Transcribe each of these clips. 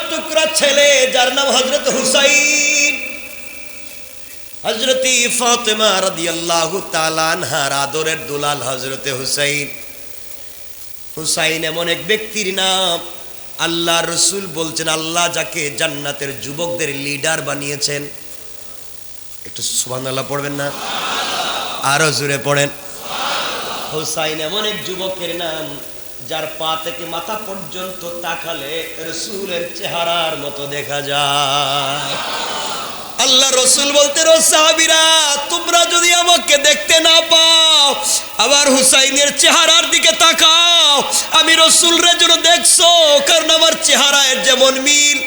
টুকরা ছেলে যার নাম হযরত হুসাইন, হযরত ফাতেমা রাদিয়াল্লাহু তাআলা আনহার আদরের দুলাল হযরত হুসাইন। হুসাইন এমন এক ব্যক্তির নাম, আল্লাহ রসুল বলছেন আল্লাহ যাকে জান্নাতের যুবকদের লিডার বানিয়েছেন। একটু সুবহানাল্লাহ পড়বেন না? আরো জোরে পড়েন। হুসাইন এমন এক যুবকের নাম যার পা থেকে মাথা পর্যন্ত তাকালে রসুলের চেহারার মতো দেখা যায়। আল্লাহ রসুল বলতে, ও সাহাবীরা, তোমরা যদি আমাকে দেখতে না পাও, আবার হুসাইনের চেহারার দিকে তাকাও। আমি রসুলরে যেন দেখছো, কারণ আমার চেহারায় যেমন মিল,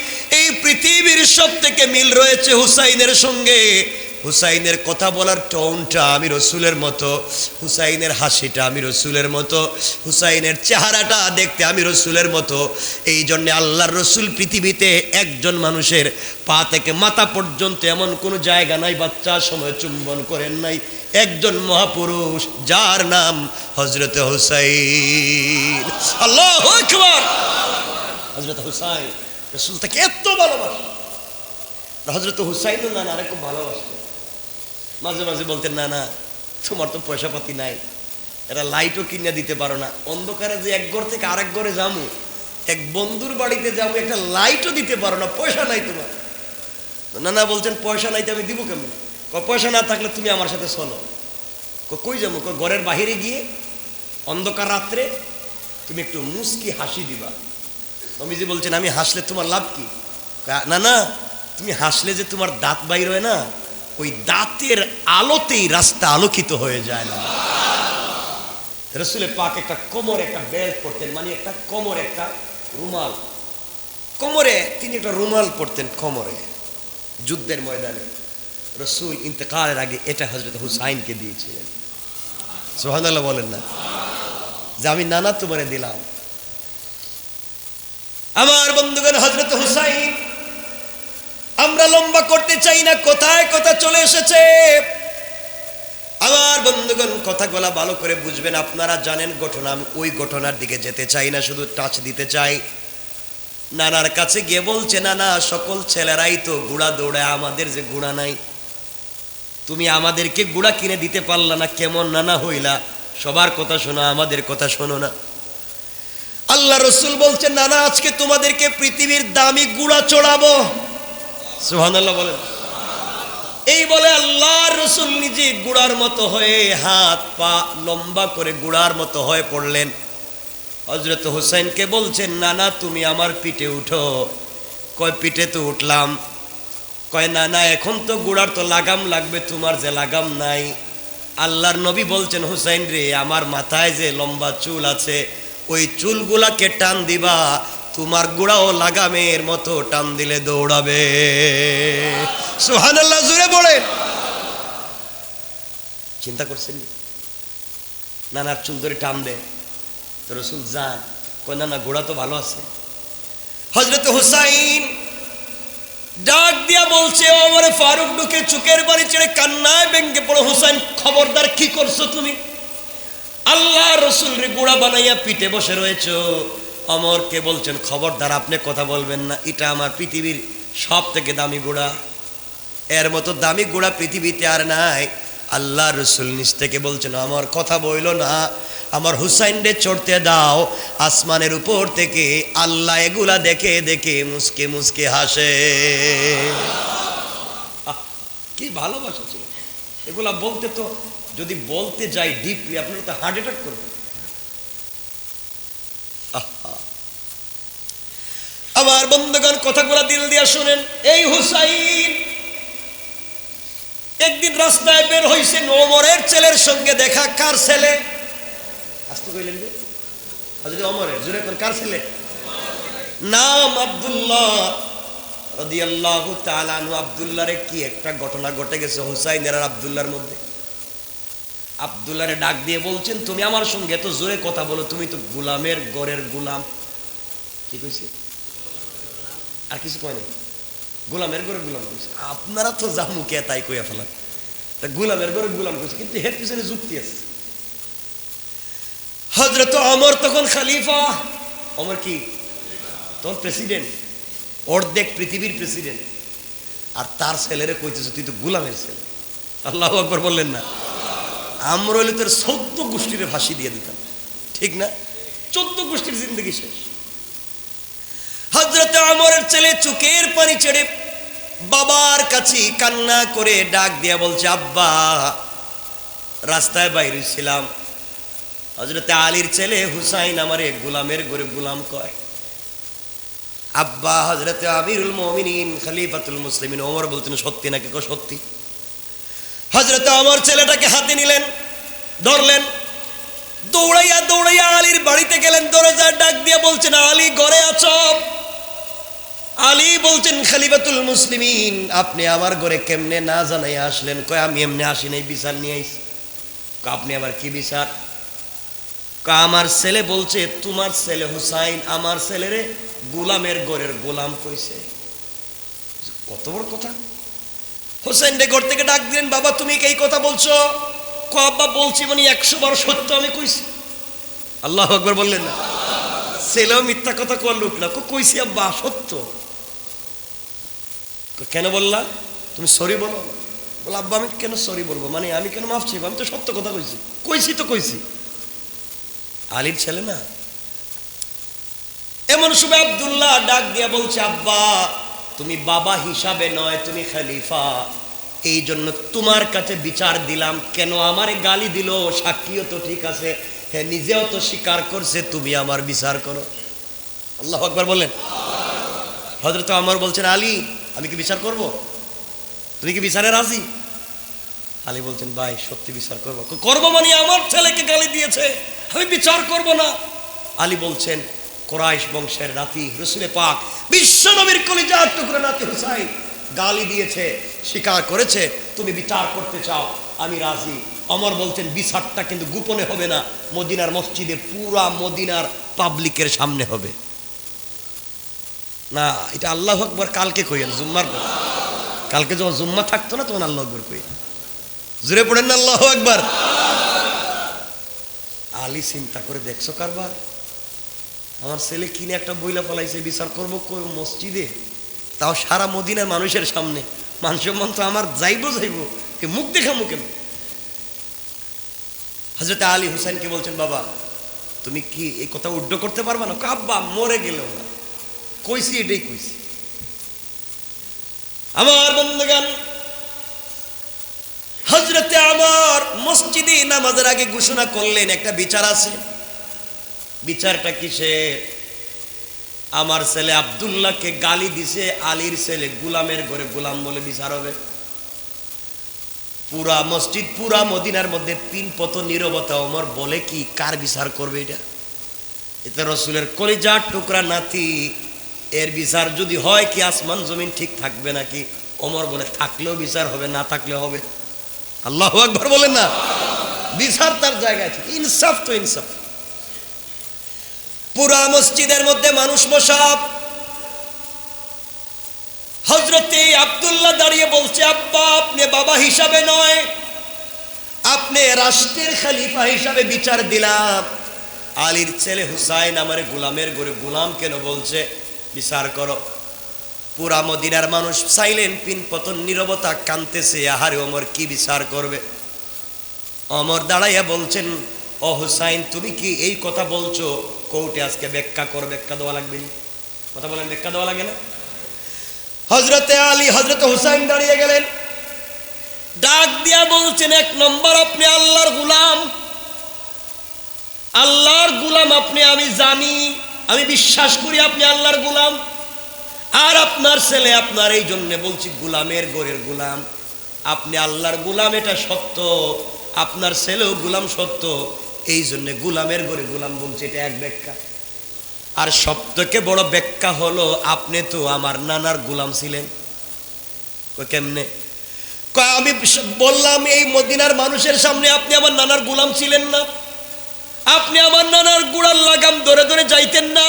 এই পৃথিবীর সব থেকে মিল রয়েছে হুসাইনের সঙ্গে। হুসাইনের কথা বলার টোনটা আমি রসুলের মতো, হুসাইনের হাসিটা আমি রসুলের মতো, হুসাইনের চেহারাটা দেখতে আমি রসুলের মতো। এই জন্যে আল্লাহর রসুল পৃথিবীতে একজন মানুষের পা থেকে মাথা পর্যন্ত এমন কোনো জায়গা নাই বাচ্চার সময় চুম্বন করেন নাই। একজন মহাপুরুষ যার নাম হযরত হুসাইন। আল্লাহু আকবার। হযরত হুসাইন রসুল তাকে এত ভালোবাসেন। হযরত হুসাইন না আরে খুব ভালোবাসতেন। মাঝে মাঝে বলতেন, না না, তোমার তো পয়সা পাতি নাই, এটা লাইটও কিনে দিতে পারো না, অন্ধকারে যে এক ঘর থেকে আরেক ঘরে যাবো, এক বন্ধুর বাড়িতে যাবো, একটা লাইটও দিতে পারো না, পয়সা নাই তোমার। না না বলছেন, পয়সা নাই তো আমি দিব কেমন? পয়সা না থাকলে তুমি আমার সাথে চলো। কই যাবো? ঘরের বাহিরে গিয়ে অন্ধকার রাত্রে তুমি একটু মুস্কি হাসি দিবা। নবীজি বলছেন, আমি হাসলে তোমার লাভ কি? না না, তুমি হাসলে যে তোমার দাঁত বাইর হয় না, ওই দাঁতের আলোতেই রাস্তা আলোকিত হয়ে যায় না। রাসূলের পাক একটা কোমরে একটা বেল্ট পরতেন, মানে একটা কোমরে একটা রুমাল, কোমরে তিনি একটা রুমাল পরতেন কোমরে। যুদ্ধের ময়দানে রাসূল ইন্তেকালের আগে এটা হযরত হুসাইনকে দিয়েছিলেন। সুবহানাল্লাহ বলেন না? যে আমি নানা তোমারে দিলাম। আমার বন্ধুগণ, হযরত হুসাইন, আমরা লম্বা করতে চাই না, কোথায় কথা চলে এসেছে। আমার বন্ধুগণ, কথাগুলা ভালো করে বুঝবেন। আপনারা জানেন ঘটনা, আমি ওই ঘটনার দিকে যেতে চাই না, শুধু টাচ দিতে চাই। নানার কাছে গিয়ে বলছে, নানা, সকল ছেলেরাই তো ঘোড়া দৌড়ায়, আমাদের যে ঘোড়া নাই, তুমি আমাদেরকে ঘোড়া কিনে দিতে পারলা না, কেমন নানা হইলা? সবার কথা শোনো, আমাদের কথা শোনো না। আল্লাহ রসুল বলছেন, নানা, আজকে তোমাদেরকে পৃথিবীর দামি ঘোড়া চড়াবো। সুবহানাল্লাহ বলেন। এই বলে আল্লাহর রাসূল নিজে ঘোড়ার মতো হয়ে হাত পা লম্বা করে ঘোড়ার মতো হয়ে পড়লেন। হযরত হুসাইনকে বলছেন, নানা, তুমি আমার পিঠে উঠো। কয়, পিঠে তো উঠলাম। কয়, না না, এখন তো ঘোড়ার তো লাগাম লাগবে, তোমার যে লাগাম নাই। আল্লাহর নবী বলছেন, হুসাইন রে, আমার মাথায় যে লম্বা চুল আছে, ওই চুলগুলাকে টান দিবা, তোমার ঘোড়াও লাগামের মতো টান দিলে দৌড়াবে। সুবহানাল্লাহ জোরে বলেন। চিন্তা করছেন? নানার চুল ধরে টান দেয়, রাসূল যান। কয়, না না, ঘোড়া তো ভালো আছে। হযরত হুসাইন ডাক দিয়া বলছে, ওমর ফারুক ঢুকে চোখের বাড়ি ছেড়ে কান্নায় ভেঙে পড়ো, হুসাইন, খবরদার, কি করছো তুমি? আল্লাহ রসুল রে ঘোড়া বানাইয়া পিঠে বসে রয়েছো। অমরকে বলছেন, খবরদার, আপনি কথা বলবেন না, এটা আমার পৃথিবীর সব থেকে দামি ঘোড়া, এর মতো দামি ঘোড়া পৃথিবীতে আর নাই। আল্লাহ রসুল নিজ থেকে বলছেন, আমার কথা বইল না, আমার হুসাইন রে চড়তে দাও। আসমানের উপর থেকে আল্লাহ এগুলা দেখে দেখে মুসকে মুসকে হাসে। কি ভালোবাসা ছিল এগুলা বলতে। তো যদি বলতে যাই ডিপলি, আপনারা তো হার্ট অ্যাটাক করবেন। আমার বন্ধুগণ, কথাগুলা দিল দিয়া শুনেন। এই হুসাইন একদিন রাস্তায় বের হইছেন, ওমরের ছেলের সঙ্গে দেখা। কার ছেলে? আসতে কইলেন যে হযরত ওমরের। জোরে কোন, কার ছেলে? নাম আব্দুল্লাহ রাদিয়াল্লাহু তাআলা আনহু। আব্দুল্লাহরে কি একটা ঘটনা ঘটে গেছে হুসাইনের আর আব্দুল্লাহর মধ্যে। আব্দুল্লাহরে ডাক দিয়ে বলছেন, তুমি আমার সঙ্গে এত জোরে কথা বলো, তুমি তো গোলামের ঘরের গোলাম। কি কইছে? আর কিছু কয় নাই, গোলামের ঘরে গোলাম কইছে। আপনারা তো যা মুখে তাই কইয়া ফেলান, গোলামের ঘরে গোলাম কইছে, কিন্তু এর পিছনে যুক্তি আছে। হযরত ওমর তখন খলিফা। ওমর কি তখন প্রেসিডেন্ট। অর্ধেক পৃথিবীর প্রেসিডেন্ট, আর তার ছেলেরে কইতেছে তুই তো গোলামের ছেলে। আল্লাহু আকবার বললেন না? আমরা হইলে তোর 14 গোষ্ঠীর ফাঁসি দিয়ে দিতাম, ঠিক না? 14 গোষ্ঠীর জিন্দগি শেষ। হযরত ওমরের ছেলে চোখের পানি ছেড়ে বাবার কাছে কান্না করে ডাক দিয়া বলছে, আব্বা রাস্তায় বাইরে ছিলাম, হযরত আলীর ছেলে হুসাইন আমারে গোলামের ঘরে গোলাম কয়। আব্বা হযরত আমিরুল মুমিনিন খলিফাতুল মুসলিমিন ওমর বলতেন, সত্যি নাকি? কো সত্যি। হযরত ওমর ছেলেটাকে হাতে নিলেন, ধরলেন, দৌড়াইয়া দৌড়াইয়া আলীর বাড়িতে গেলেন, দরজায় ডাক দিয়ে বলছেন, আলী ঘরে আছো? আলী বলছেন, খলিফাতুল মুসলিমিন আপনি আমার ঘরে কেমনে না জানাই আসলেন? কয় আমি এমনি আসি নাই, বিচার নিয়ে আইছি। আপনি আবার কি বিচার? আমার ছেলে বলছে তোমার ছেলে হুসাইন আমার ছেলেরে গোলামের ঘরের গোলাম কইছে। কত বড় কথা! হুসাইন রে ঘর থেকে ডাক দিলেন, বাবা তুমি কি এই কথা বলছো? আব্বা বলছি, মানে 100 বার সত্য আমি কইছি। আল্লাহু আকবার বললেন না? ছেলেও মিথ্যা কথা কোন লোক না, কইছি আব্বা সত্য। কেন বললা? তুমি সরি বলো। বল আব্বা আমি কেন সরি বলবো, মানে আমি কেন মাফ চাইবো? আমি তো সত্য কথা কইছি। কইছি তো কইছি। আলীর ছেলে না? এমন সময় আব্দুল্লাহ ডাক দিয়া বলছে, আব্বা তুমি বাবা হিসাবে নয়, তুমি খলিফা, এই জন্য তোমার কাছে বিচার দিলাম। কেন আমারে গালি দিল? সাক্ষীও তো ঠিক আছে, হ্যাঁ নিজেও তো স্বীকার করছে, তুমি আমার বিচার করো। আল্লাহু আকবার বলেন। হযরত ওমর বলছেন, আলী আমি কি বিচার করব? তুমি কি বিচারে রাজি? আলী বলছেন, ভাই সত্যি বিচার করবো। করবো মানে আমার ছেলেকে গালি দিয়েছে, আমি বিচার করব না। আলী বলছেন, কুরাইশ বংশের নাতি রাসূল পাক বিশ্ব নবীর কলিজার টুকরা নাতি হুসাইন গালি দিয়েছে, স্বীকার করেছে, তুমি বিচার করতে চাও, আমি রাজি। ওমর বলছেন, বিচারটা কিন্তু গোপনে হবে না, মদিনার মসজিদে পুরা মদিনার পাবলিকের সামনে হবে। না এটা আল্লাহু আকবার কালকে কইেন, জুম্মার পর। কালকে যখন জুম্মা থাকতো না তখন আল্লাহু আকবার কইেন। জোরে পড়েন না আল্লাহু আকবার। আলী চিন্তা করে, দেখছো কারবার, আমার ছেলে কিনে একটা বইলা ফলাইছে, বিচার করবো মসজিদে, তাও সারা মদিনার মানুষের সামনে। মান সম্মান তো আমার যাইবো মুখ দেখা মুখে। হযরত আলী হুসাইনকে বলছেন, বাবা তুমি কি এই কথা উড্ড করতে পারবা না? আব্বা মরে গেলেও না, কইছি এটাই কইছি। আমার বন্ধুগণ, হযরতে আমার মসজিদে নামাজের আগে ঘোষণা করলেন একটা বিচার আছে। বিচারটা কিসের? আমার ছেলে আব্দুল্লাহকে গালি দিছে, আলীর ছেলে গোলামের ঘরে গোলাম বলে বিচার হবে। পুরা মসজিদ, পুরা মদিনার মধ্যে পিনপত নীরবতা। ওমর বলে কি, কার বিচার করবে এটা? এটা রাসূলের কলিজার টুকরা নাতি, এর বিচার যদি হয় কি আসমান জমিন ঠিক থাকবে নাকি? ওমর বলে, থাকলেও বিচার হবে, না থাকলেও হবে। আল্লাহু আকবার বলেন না? বিচার তার জায়গায় আছে, ইনসাফ তো ইনসাফ। পুরা মসজিদের মধ্যে মানুষ বসা। হযরতে আব্দুল্লাহ দাঁড়িয়ে বলছে, আব্বা আপনি বাবা হিসাবে নয়, আপনি রাষ্ট্রের খলিফা হিসাবে বিচার দিলাম। আলীর ছেলে হুসাইন আমারে গোলামের ঘরে গোলাম কেন বলছে, বিচার করো। পুরা মদিনার মানুষ সাইলেন্ট, পিনপতন নীরবতা, কাঁদতেছে। আহারে ওমর কি বিচার করবে? ওমর দাঁড়াইয়া বলছেন, ও হুসাইন তুমি কি এই কথা বলছো? কোর্টে আজকে ব্যাখ্যা কর, ব্যাখ্যা দেওয়া লাগবে না। কথা বলেন, ব্যাখ্যা দেওয়া লাগে না? হযরতে আলী হযরত হুসাইন দাঁড়িয়ে গেলেন, ডাক দিয়া বলছেন, 1 নম্বর আপনি আল্লাহর গোলাম, আল্লাহর গোলাম আপনি, আমি জানি, আমি বিশ্বাস করি আপনি আল্লাহর গোলাম। আর আপনার ছেলে, আপনার এই জন্য বলছি গোলামের ঘরের গোলাম, আপনি আল্লাহর গোলাম, এটা সত্য। আপনার ছেলেও গোলাম সত্য, এই জন্য গোলামের ঘরে গোলাম বলছে, এটা এক ব্যাখ্যা। আর সবথেকে বড় ব্যাখ্যা হলো, আপনি তো আমার নানার গোলাম ছিলেন। কেমনে? আমি বললাম এই মদিনার মানুষের সামনে আপনি আমার নানার গোলাম ছিলেন না, আপনি আমার নানার গোড়ার লাগাম ধরে ধরে যাইতেন না,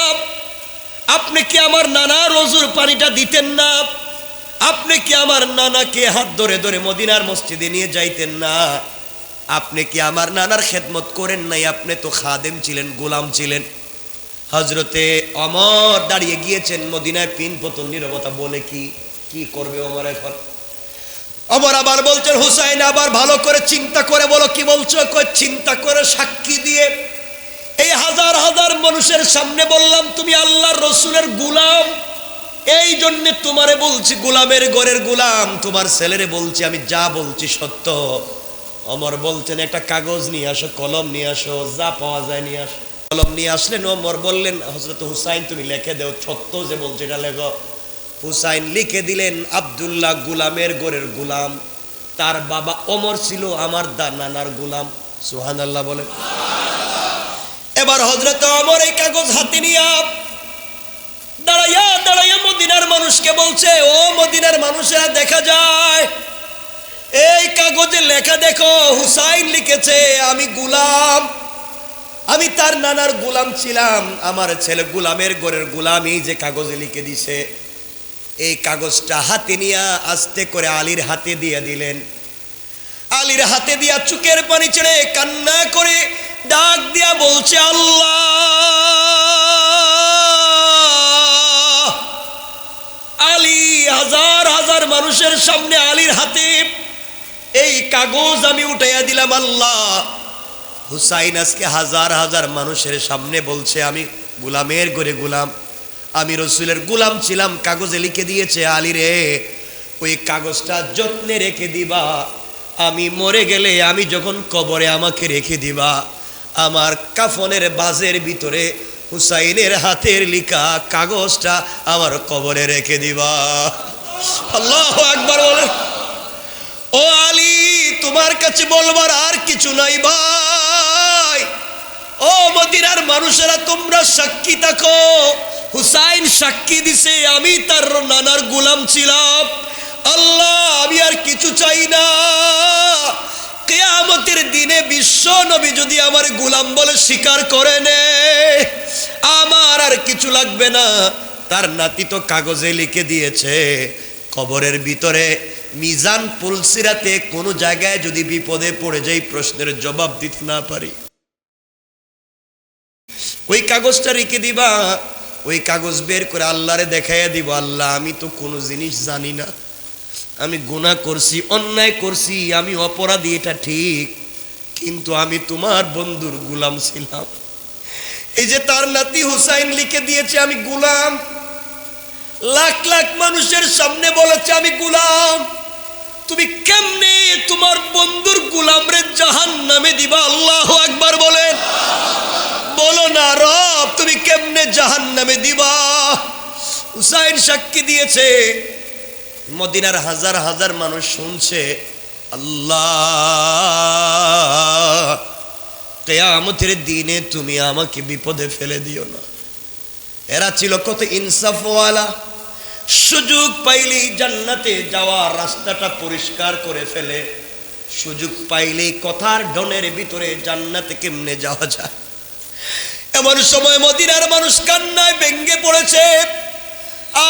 আপনি কি আমার নানার ওযুর পানিটা দিতেন না, আপনি কি আমার নানাকে হাত ধরে ধরে মদিনার মসজিদে নিয়ে যাইতেন না, আপনি কি আমার নানার খেদমত করেন নাই? আপনি তো খাদেম ছিলেন, গোলাম ছিলেন। হযরতে ওমর দাঁড়িয়ে গিয়েছেন মদিনায়, পিন পতন নীরবতা। বলে কি করবে ওমর এখন? ওমর আবার বলছেন, হুসাইন আবার ভালো করে চিন্তা করে বলো কি বলছো। চিন্তা করে সাক্ষী দিয়ে এই হাজার হাজার মানুষের সামনে বললাম তুমি আল্লাহর রসুলের গোলাম, এই জন্য তোমারে বলছি গোলামের ঘরের গোলাম। তোমার ছেলেরে বলছি আমি যা বলছি সত্য। ওমর বলছেন একটা কাগজ নিয়ে আসো, কলম নিয়ে আসো, যা পাওয়া যায় নিয়ে আসো। কলম নিয়ে আসলেন। ওমর বললেন, হযরত হুসাইন তুমি লিখে দাও, সত্য যে বলছো এটা লেখো। হুসাইন লিখে দিলেন, আব্দুল্লাহ গোলামের ঘরের গোলাম, তার বাবা ওমর ছিল আমার নানার গোলাম। সুবহানাল্লাহ বলেন। এবার হযরত ওমর এই কাগজ হাতে নিয়ে দাঁড়াইয়া দাঁড়াইয়া মদিনার মানুষকে বলছে, ও মদিনার মানুষেরা দেখা যায় এই কাগজে লেখা দেখো, হুসাইন লিখেছে আমি গোলাম, আমি তার নানার গোলাম ছিলাম, আমার ছেলে গোলামের ঘরের গোলাম। এই যে কাগজে লিখে দিছে, এই কাগজটা হাতে নিয়ে আস্তে করে আলীর হাতে দিয়ে দিলেন। আলীর হাতে দিয়া চোখের পানি ছেড়ে কান্না করে ডাক দিয়া বলছে, আল্লাহ। আলী হাজার হাজার মানুষের সামনে আলীর হাতে এই কাগজ আমি উঠাইয়া দিলাম, আল্লাহ। হুসাইন আজকে হাজার হাজার মানুষের সামনে বলছে আমি গোলামের ঘরে গোলাম, আমি রসুলের গোলাম ছিলাম, কাগজে লিখে দিয়েছে। আলী রে, ওই কাগজটা যত্নে রেখে দিবা, আমি মরে গেলে আমি যখন কবরে আমাকে রেখে দিবা, আমার কাফনের বাজের ভিতরে হুসাইনের হাতের লিখা কাগজটা আমার কবরে রেখে দিবা। আল্লাহু আকবার বলেন। ও আলী, তোমার কাছে বলবার আর কিছু নাই ভাই। ও মদিনার মানুষেরা তোমরা সাক্ষী থাকো, হুসাইন সাক্ষী দিছে আমি তার নানার গোলাম ছিলাম। আল্লাহ, আমি আর কিছু চাই না। কিয়ামতের দিনে বিশ্ব নবী যদি আমার গোলাম বলে স্বীকার করে নে, আমার আর কিছু লাগবে না। তার নাতি তো কাগজে লিখে দিয়েছে, কবরের ভিতরে মিজান পুলসিরাতে কোনো জায়গায় যদি বিপদে পড়ে যাই, প্রশ্নের জবাব দিতে না পারি, ওই কাগজটা রেখে দিবা। ওই কাগজ বের করে আল্লাহরে দেখাইয়া দিব, আল্লাহ আমি তো কোনো জিনিস জানি না, আমি গুনাহ করছি, অন্যায় করছি, আমি অপরাধী, এটা ঠিক, কিন্তু আমি তোমার বন্ধুর গোলাম ছিলাম। এই যে তার নাতি হুসাইন লিখে দিয়েছে আমি গোলাম, লাখ লাখ মানুষের সামনে বলেছে আমি গোলাম, তুমি কেমনে তোমার বন্ধুর গোলাম রে জাহান্নামে দিবা? আল্লাহু আকবার বলেন। বলো না রব, তুমি কেমনে জাহান্নামে দিবা? হুসাইন সাক্ষী দিয়েছে, মদিনার হাজার হাজার মানুষ শুনছে। আল্লাহ, কিয়ামতের দিনে তুমি আমাকে বিপদে ফেলে দিও না। এরা ছিল কত ইনসাফওয়ালা, সুযোগ পাইলেই জান্নাতে যাওয়ার রাস্তাটা পরিষ্কার করে ফেলে, সুযোগ পাইলেই কথার ডনের ভিতরে জান্নাতে কেমনে যাওয়া যায়। এমন সময় মদিনার মানুষ কান্নায় ভেঙ্গে পড়েছে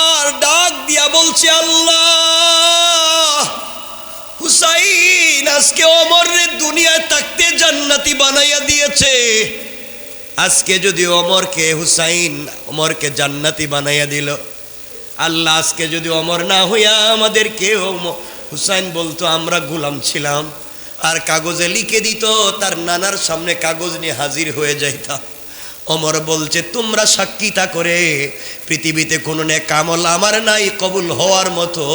আর ডাক দিয়া বলছে, আল্লাহ, হুসাইন আজকে ওমরের দুনিয়ায় থাকতে জান্নাতি বানাইয়া দিয়েছে, আজকে যদি ওমরকে জান্নাতি বানাইয়া দিল, আল্লাহ আজকে যদি ওমর না হইয়া আমাদেরকে হুসাইন বলতো আমরা গোলাম ছিলাম, আর কাগজে লিখে দিত, তার নানার সামনে কাগজ নিয়ে হাজির হয়ে যাইতাম। ওমর বলছে তোমরা সাক্ষীতা করে, পৃথিবীতে কোনো নেক আমল আমার নাই কবুল হওয়ার মতো,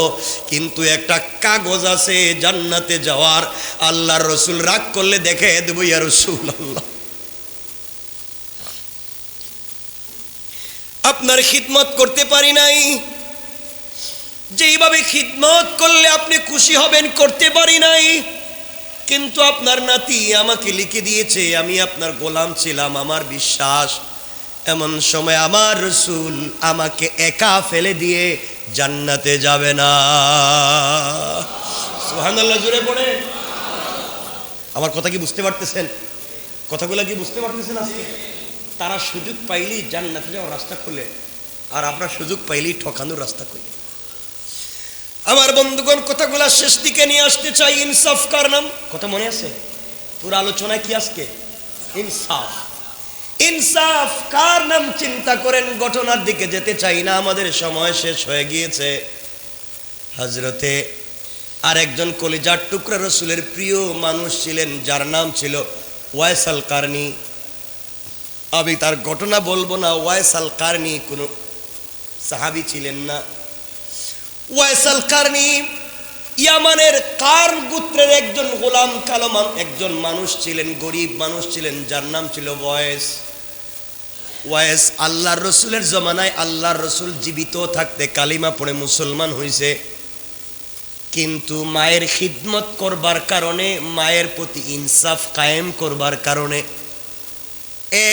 কিন্তু একটা কাগজ আছে জান্নাতে যাওয়ার। আল্লাহর রসুল রাগ করলে দেখে দেবো, ইয়া রাসূলুল্লাহ, আপনার খিদমত করতে পারি নাই, যেইভাবে খিদমত করলে আপনি খুশি হবেন করতে পারি নাই, কিন্তু আপনার নাতি আমাকে লিখে দিয়েছে আমি আপনার গোলাম ছিলাম, আমার বিশ্বাস এমন সময় আমার রসুল আমাকে একা ফেলে দিয়ে জান্নাতে যাবে না। সুবহানাল্লাহ, জোরে পড়ে। আমার কথা কি বুঝতে পারতেছেন? কথাগুলো কি বুঝতে পারতেছেন? আজকে তারা সুযোগ পাইলেই জান্নাতে যাওয়ার রাস্তা খুলে, আর আমরা সুযোগ পাইলেই ঠকানোর রাস্তা খুলি। আমার বন্ধুগণ, কথাগুলা শেষ দিকে নিয়ে আসতে চাই। ইনসাফ কার নাম? কথা মনে আছে? পুরো আলোচনায় কি আজকে? ইনসাফ। ইনসাফ কার নাম চিন্তা করেন, ঘটনার দিকে যেতে চাই না, আমাদের সময় শেষ হয়ে গিয়েছে। হযরতে আরেকজন কলিজার টুকরা রাসূলের প্রিয় মানুষ ছিলেন, যার নাম ছিল ওয়াইস আল কারনি। আমি তার ঘটনা বলবো না। ওয়াইস আল কারনি কোন সাহাবী ছিলেন না। ওয়াইস আল কারনি ইয়ামানের কার্ন গোত্রের একজন গোলাম কালো একজন মানুষ ছিলেন, গরিব মানুষ ছিলেন, যার নাম ছিল ওয়াইস আল্লাহর রসুলের জমানায় আল্লাহর রসুল জীবিত থাকতে কালিমা পড়ে মুসলমান হয়েছে, কিন্তু মায়ের খিদমত করবার কারণে, মায়ের প্রতি ইনসাফ কায়েম করবার কারণে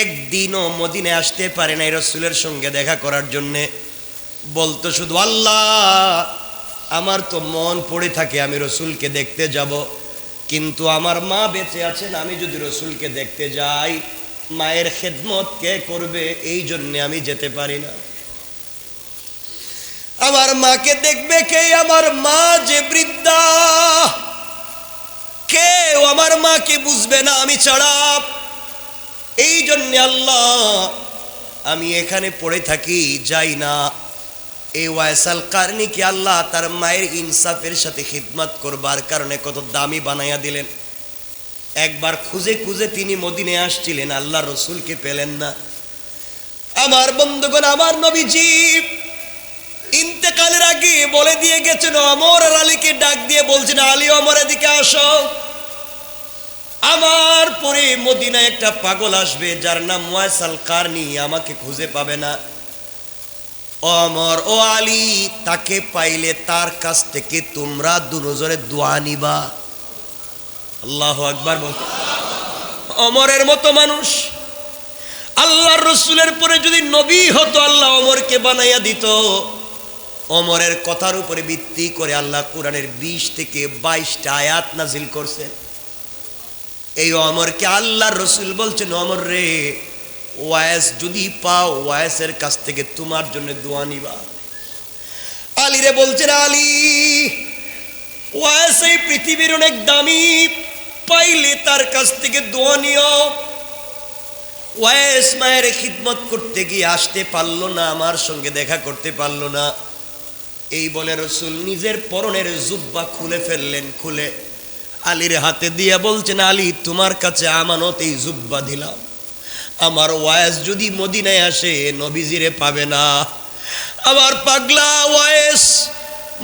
একদিনও মদিনায় আসতে পারে নাই রসুলের সঙ্গে দেখা করার জন্যে। বলতো শুধু, আল্লাহ আমার তো মন পড়ে থাকে আমি রসুলকে দেখতে যাব, কিন্তু আমার মা বেঁচে আছেন, আমি যদি রসুলকে দেখতে যাই মায়ের খেদমত কে করবে, এই জন্যে আমি যেতে পারি না। আমার মাকে দেখবে কে? আমার মা যে বৃদ্ধা, কেউ আমার মাকে বুঝবে না আমি ছাড়া। এই জন্যে আল্লাহ আমি এখানে পড়ে থাকি, যাই না। এই ওয়াইস আল কারনিকে আল্লাহ তার মায়ের ইনসাফের সাথে খিদমত করবার কারণে কত দামি বানাইয়া দিলেন। একবার খুঁজে খুঁজে তিনি মদিনায় আসছিলেন, আল্লাহ রসুলকে পেলেন না। আমার বন্ধুগণ, আমার নবীজি ইন্তেকালের আগে বলে দিয়ে গেছেন, ওমর আর আলীকে ডাক দিয়ে বলছেন, আলী ওমর এদিকে আসো, আমার পরে মদিনায় একটা পাগল আসবে যার নাম ওয়াইস আল কারনি, আমাকে খুঁজে পাবে না। ওমর ও আলী, তাকে পাইলে তার কাছ থেকে তোমরা দুজনে দোয়া নিবা। আল্লাহু আকবার বল। ওমরের মতো মানুষ, আল্লাহর রসুলের পরে যদি নবী হতো আল্লাহ ওমরকে বানাইয়া দিত। ওমরের কথার উপরে ভিত্তি করে আল্লাহ কোরআনের 20 থেকে 22টা আয়াত নাজিল করছেন। এই ওমরকে আল্লাহর রসুল বলছেন, ওমর রে, ওয়াইস যদি পাও ওয়াইসের কাছ থেকে তোমার জন্য দোয়া নিবা। আলী রে বলছেন, আলী ওয়াইস এই পৃথিবীর অনেক দামি, পাইলে তার কাছ থেকে দোয়া নিও। ওয়াইস মায়ের খিদমত করতে গিয়ে আসতে পারলো না, আমার সঙ্গে দেখা করতে পারলো না। এই বলে রসুল নিজের পরনের জুব্বা খুলে ফেললেন, খুলে আলীর হাতে দিয়ে বলছেন, আলী তোমার কাছে আমানত এই জুব্বা দিলাম, আমার ওয়াইস যদি মদিনায় আসে নবীজিরে পাবে না। আমার পাগলা ওয়াইস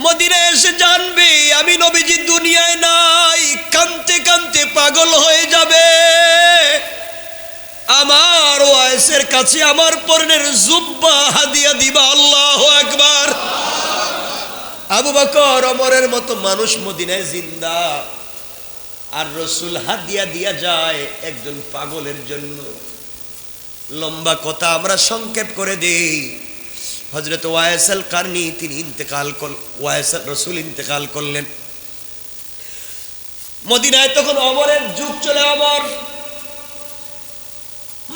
মদিনায় এসে জানবে আমি নবীজি দুনিয়ায় নাই, কাঁদতে কাঁদতে পাগল হয়ে যাবে। আমার ওয়াইসের কাছে আমার পরনের জুব্বা হাদিয়া দিবা। আল্লাহু আকবার। আবু বকর ওমরের মতো মানুষ মদিনায় জিন্দা, আর রসুল হাদিয়া দিয়া যায় একজন পাগলের জন্য। লম্বা কথা আমরা সংক্ষেপ করে দেই। হযরত ওয়াইস আল কারনি তিনি রসুল ইন্তেকাল করলেন। মদিনায় তখন ওমরের যুগ চলে। ওমর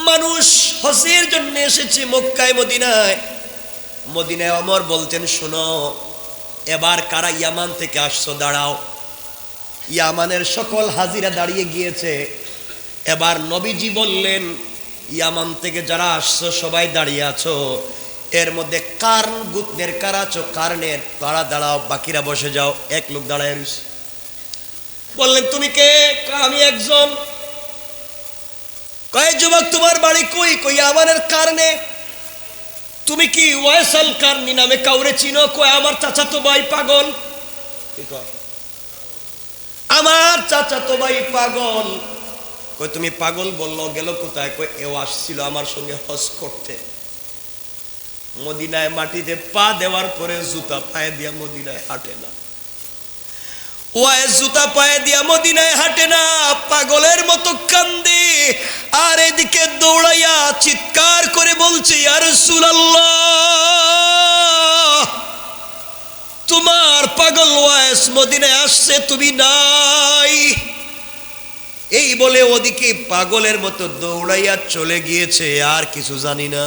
মানুষ হজের জন্য এসেছে মক্কায় মদিনায়। মদিনায় ওমর বলতেন, শোনো এবার কারা ইয়ামান থেকে আসছো দাঁড়াও। ইয়ামানের সকল হাজিরা দাঁড়িয়ে গিয়েছে। এবার নবীজি বললেন, ইয়ামান থেকে যারা আসছো সবাই দাঁড়িয়ে আছো, এর মধ্যে কার্ন গোত্রের কারা আছো, কার্নের তারা দাঁড়াও, বাকিরা বসে যাও। এক লোক দাঁড়ায় রয়েছে। বললেন, তুমি কে? আমি একজন। কয় যুবক তোমার বাড়ি কই? কই আমানের কারণে। তুমি কি ওয়াইস আল কারনি নামে কাউরে চিনো? কয় আমার চাচাতো ভাই পাগল। আমার চাচাতো ভাই পাগল। কই তুমি পাগল বললো, গেল কোথায়? কই এও আসছিল আমার সঙ্গে হজ করতে। মদিনায় মাটিতে পা দেওয়ার পরে জুতা পায়ে দিয়া মদিনায় হাঁটে না। ওয়াইস জুতা পায়ে দিয়া মদিনায় হাঁটে না, পাগলের মতো কান্দে। আর এদিকে দৌড়াইয়া চিৎকার করে বলছে, ইয়া রাসূলুল্লাহ, তোমার পাগল ওয়াইস মদিনায় আসছে, তুমি নাই। এই বলে ওদিকে পাগলের মতো দৌড়াইয়া চলে গিয়েছে, আর কিছু জানি না।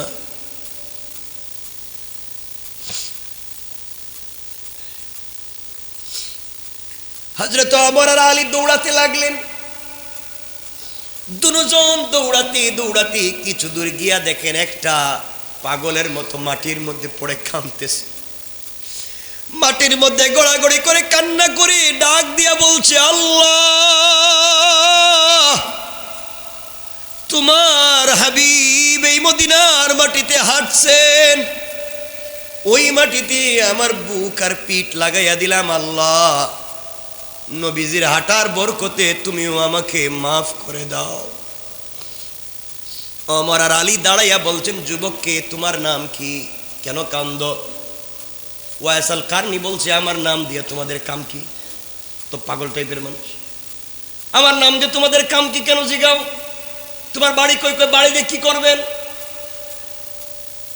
হযরত ওমর আর আলী দৌড়াতে লাগলেন। দুজন দৌড়াতে দৌড়াতে কিছু দূর গিয়া দেখেন একটা পাগলের মতো মাটির মধ্যে পড়ে কাঁদতেছে, মাটির মধ্যে গড়াগড়ি করে কান্না করে ডাক দিয়া বলছে, আল্লাহ, তোমার হাবিব এই মদিনার মাটিতে হাঁটছেন, ওই মাটিতে আমার বুক আর পিঠ লাগাইয়া দিলাম, আল্লাহ নবীজির হাঁটার বরকতে তুমিও আমাকে মাফ করে দাও। ওমর আর আলী দাঁড়াইয়া বলছেন, যুবককে তোমার নাম কি, কেন কান্দ? ওয়াইস আল কারনি বলছে, আমার নাম দিয়ে তোমাদের কাম কি? তো পাগল টাইপের মানুষ, আমার নাম দিয়ে তোমাদের কাম কি কেন জিগাও? তোমার বাড়ি কই কই, বাড়ি দিয়ে কি করবেন?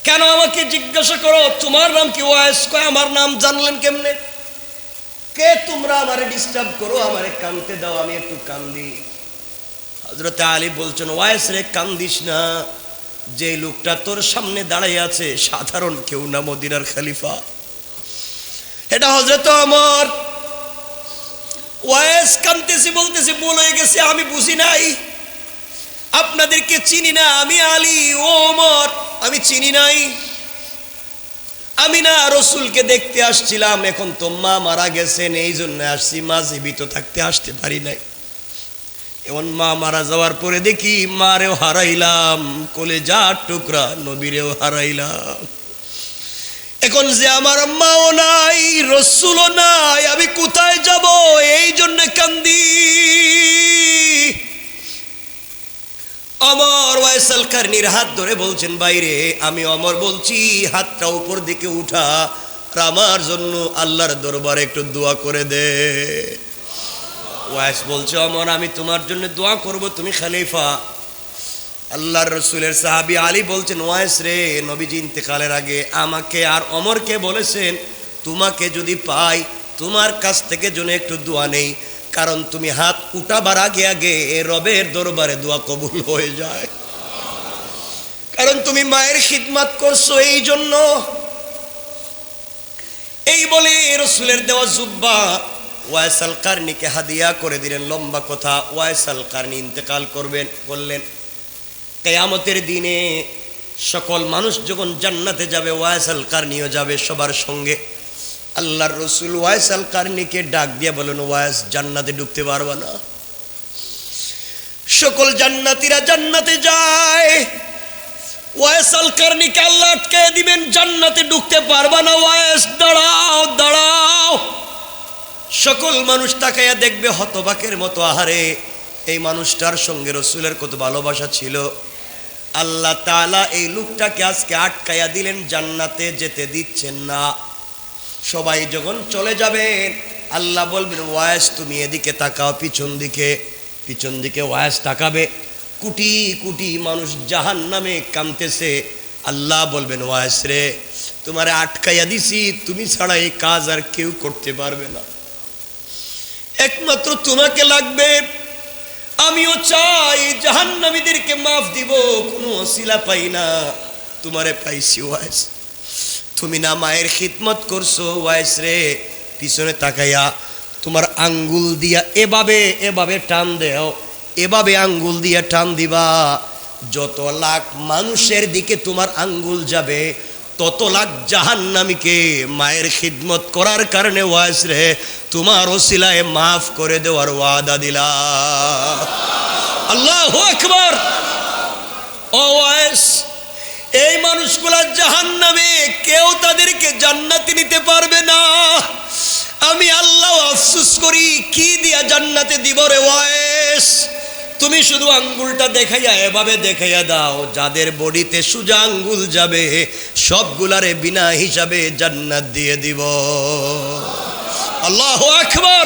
কেন আমাকে জিজ্ঞাসা করো তোমার নাম কি? ওয়াইস কয়, আমার নাম জানলেন কেমনে? কে তোমরা আমারে ডিস্টার্ব করো, আমারে কানতে দাও, আমি একটু কান্দি। হযরত আলী বলছেন, ওয়াইস রে কান্দিস না, যে লোকটা তোর সামনে দাঁড়াই আছে সাধারণ কেউ না, মদিনার খলিফা, এটা হযরত ওমর। ওয়াইস কান্দেছি বলতেছি, ভুল হয়ে গেছে, আমি বুঝি নাই, আপনাদেরকে চিনি না, আমি আলী, ও ওমর, আমি চিনি নাই, আমি না রসুলকে দেখতে আসছিলাম, এখন তো মা মারা গেছেন এই জন্য আসছি, মা জীবিত থাকতে আসতে পারি নাই, এমন মা মারা যাওয়ার পরে দেখি মারেও হারাইলাম, কলেজার টুকরা নবীরেও হারাইলাম, এখন যে আমার মাও নাই রসুলও নাই, আমি কোথায় যাব? এই জন্য কান্দি। ওমর ওয়াইস আল কারনির হাত ধরে বলছেন, বাইরে আমি ওমর বলছি, হাতটা উপর দিকে উঠা, আর আমার জন্য আল্লাহর দরবারে একটু দোয়া করে দে। ওয়াইস বলছে, ওমর আমি তোমার জন্য দোয়া করব, তুমি খলিফা। আল্লাহর রসুলের সাহাবী আলী বলছেন, ওয়াইস রে, নবীজি ইন্তেকালের আগে আমাকে আর ওমরকে বলেছেন, তোমাকে যদি পাই তোমার কাছ থেকে যেন একটু দোয়া নেই, কারণ তুমি হাত উঠাবার আগে আগে রবের দরবারে দোয়া কবুল হয়ে যায়, কারণ তুমি মায়ের খিদমত করছো এই জন্য। এই বলে রসুলের দেওয়া জুব্বা ওয়াইস আল কারনিকে হাদিয়া করে দিলেন। লম্বা কথা, ওয়াইস আল কারনি ইন্তেকাল করবেন, বললেন কিয়ামতের দিনে সকল মানুষ যখন জান্নাতে যাবে, ওয়াইস আল কারনিও যাবে সবার সঙ্গে। আল্লাহর রসুল ওয়াইস আল কারনিকে ডাক দিয়ে বলেন, ওয়াইস জান্নাতে ঢুকতে পারবা না। সকল জান্নাতীরা জান্নাতে যায়, ওয়াইস আল কারনিকে আল্লাহ আটকে দিবেন, জান্নাতে ঢুকতে পারবা না, ওয়াইস দাঁড়াও দাঁড়াও। সকল মানুষ তাকাইয়া দেখবে হতবাকের মতো, আহারে এই মানুষটার সঙ্গে রসুলের কত ভালোবাসা ছিল। আল্লাহ তাআলা এই লোকটাকে আজকে আটকাইয়া দিলেন, জান্নাতে যেতে দিচ্ছেন না। সবাই যখন চলে যাবেন, আল্লাহ বলবেন, ওয়াইস তুমি এদিকে তাকাও, পিছন দিকে, পিছন দিকে ওয়াইস তাকাবে, কোটি কোটি মানুষ জাহান্নামে কাঁদতেছে। আল্লাহ বলবেন, ওয়াইস রে, তোমারে আটকাইয়া দিছি, তুমি ছাড়া এই কাজ আর কেউ করতে পারবে না, একমাত্র তোমাকে লাগবে। আমিও চাই জাহান্নামীদেরকে মাফ দিব, কোনো ওসিলা পাই না, তোমারে পাইছি ওয়াইস। তুমি না মায়ের খিদমত করছো, ওয়াইস রে, পিছনে তাকাইয়া তোমার আঙ্গুল দিয়া এভাবে এভাবে টান দেও, এভাবে আঙ্গুল দিয়া টান দিবা, যত লাখ মানুষের দিকে তোমার আঙ্গুল যাবে, তত লাখ জাহান্নামীকে মায়ের খিদমত করার কারণে ওয়াইস রে তোমার ওসিলায় মাফ করে দেওয়ার ওয়াদা দিলা। আল্লাহু আকবার। ও ওয়াইস, এই মানুষগুলা জাহান্নামে, কেউ তাদেরকে জান্নাতে নিতে পারবে না। আমি আল্লাহ আফসোস করি, কি দিয়া জান্নাতে দিব রে ওয়াইস? তুমি শুধু আঙ্গুলটা দেখাইয়া এভাবে দেখাইয়া দাও, যাদের বডিতে সোজা আঙ্গুল যাবে সবগুলারে বিনা হিসাবে জান্নাত দিয়ে দিব। আল্লাহু আকবার।